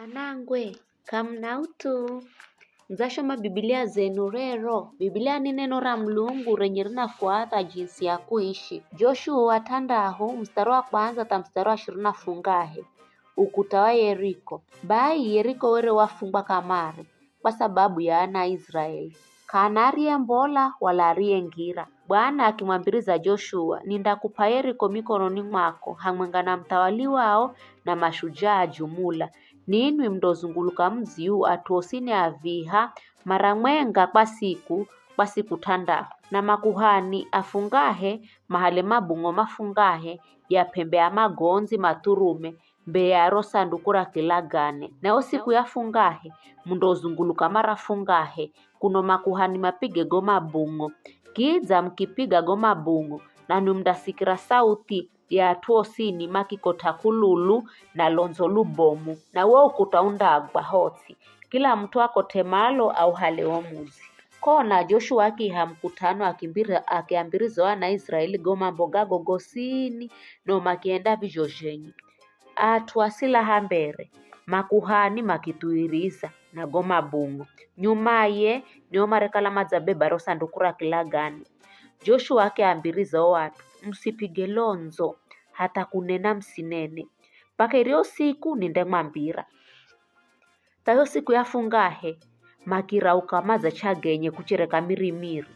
Anangwe, kamnautu. Nzashoma Biblia zenu rero. Biblia ni neno la Mlungu renye linafuata jinsi ya kuishi. Joshua tandaho mstari wa kwanza ta mstari wa 20 fungahe. Ukuta wa Yeriko. Bai Yeriko were wafungwa kamare kwa sababu ya ana Israeli. Kanarie mbola wala arie ngira. Bwana akimwambiriza Joshua, nindakupa Yeriko mikononi mwako hamwenga na mtawali wao na mashujaa jumula. Ninwi mdozunguluka mziu atuosine aviha mara mwenga kwa siku tanda. Na makuhani afungahe mahale mabungo mafungahe ya pembe ya magonzi maturume mbe ya rosa ndukura kilagane. Na siku ya fungahe mdozunguluka mara fungahe kuno makuhani mapige goma bungo. Kiza mkipiga goma bungo na numdasikira sauti ya tuosini makikota kululu na lonzo lubomu na wewe ukutaundagwa hoti kila mtu ako temalo au haleo muzi kona Joshua akiha mkutano akiambirizo wana Israeli goma mboga gogosini no makienda vijojenyi atuasila hambere makuhani makituiriza na goma bungo nyumaye niyo marekala mazabeba rosa ndukura kilagani. Joshua akiambiriza watu msipige lonzo hata kunena msinene paka irio siku ninde mwambira tayo siku yafungahe makirauka maza chagenye kuchireka mirimiri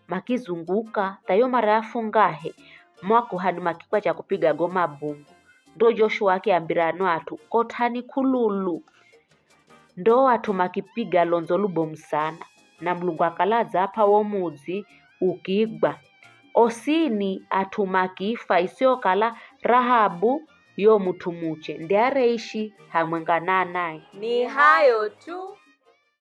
makizunguka tayo mara yafungahe mwakuhani makikwa cha kupiga goma bungu ndo Joshua akiambira watu kotani kululu ndo watu makipiga lonzo lubomu sana na Mlungu akalaza hapa womuzi ukigba osini atumakifa isiokala Rahabu yo mutumuche ndiareishi hamwenga naye. Ni hayo tu.